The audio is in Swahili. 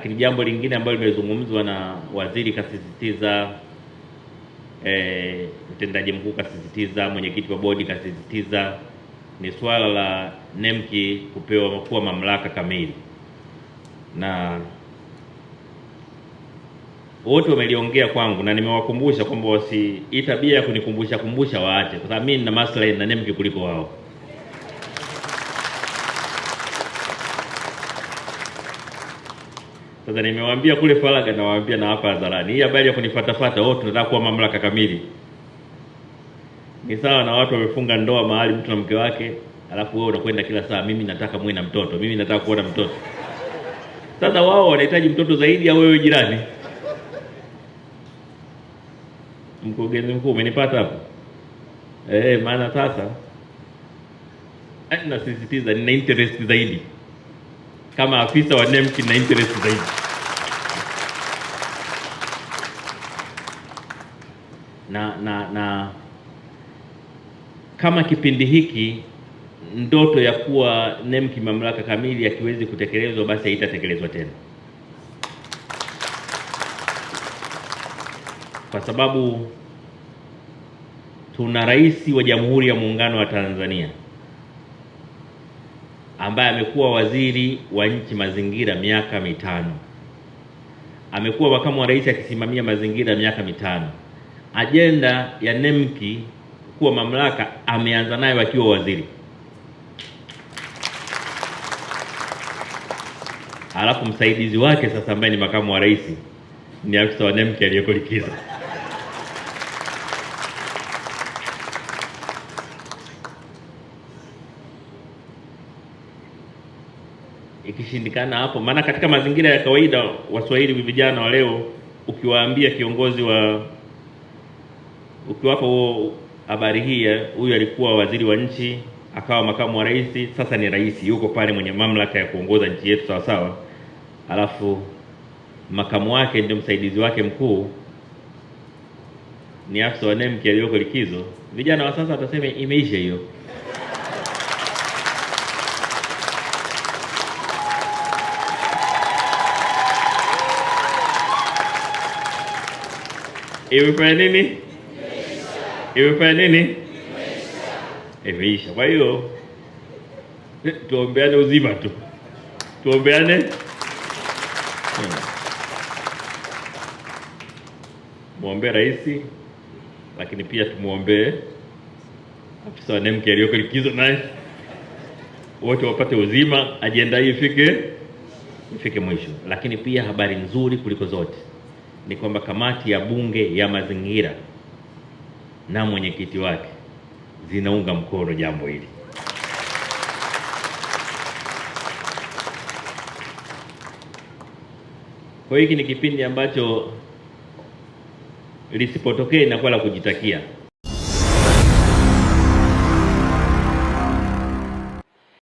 Lakini jambo lingine ambalo limezungumzwa na waziri, kasisitiza, mtendaji mkuu kasisitiza, mwenyekiti wa bodi kasisitiza, ni swala la NEMC kuwa mamlaka kamili, na wote wameliongea kwangu na nimewakumbusha kwamba hii tabia ya kunikumbusha waache, kwa sababu mimi nina maslahi na NEMC kuliko wao. Sasa nimewaambia kule faraga, nawaambia na hapa hadharani, hii habari ya kunifuatafuata wote tunataka kuwa mamlaka kamili ni sawa na watu wamefunga ndoa mahali mtu na mke wake, alafu wewe unakwenda kila saa, mimi nataka muwe na mtoto, mimi nataka kuona mtoto. Sasa wao wanahitaji mtoto zaidi au wewe jirani? Mkurugenzi mkuu, umenipata hapo? Maana sasa nasisitiza, nina interest zaidi kama afisa wa NEMC, na interest zaidi. Na kama kipindi hiki ndoto ya kuwa NEMC mamlaka kamili hakiwezi kutekelezwa, basi haitatekelezwa tena, kwa sababu tuna Rais wa Jamhuri ya Muungano wa Tanzania ambaye amekuwa waziri wa nchi mazingira miaka mitano, amekuwa makamu wa rais akisimamia mazingira miaka mitano. Ajenda ya NEMC kuwa mamlaka ameanza nayo akiwa waziri, alafu msaidizi wake sasa ambaye ni makamu wa rais ni afisa wa NEMC aliyeko likizo. Ikishindikana hapo, maana katika mazingira ya kawaida Waswahili vijana wa leo, ukiwaambia kiongozi ukiwapa habari hii, huyu alikuwa waziri wa nchi akawa makamu wa rais, sasa ni rais, yuko pale mwenye mamlaka ya kuongoza nchi yetu sawa sawa, alafu makamu wake ndio msaidizi wake mkuu ni afisa wa NEMC aliyoko likizo, vijana wa sasa watasema imeisha hiyo. Imefanya nini? Imefanya nini? Imeisha. Kwa hiyo tuombeane uzima tu, tuombeane. Muombe rais, lakini pia tumuombe afisa wa NEMC aliyoko likizo, naye wote wapate uzima, ajenda hii ifike mwisho. Lakini pia habari nzuri kuliko zote ni kwamba kamati ya bunge ya mazingira na mwenyekiti wake zinaunga mkono jambo hili. Kwa hiki ni kipindi ambacho lisipotokea inakuwa la kujitakia.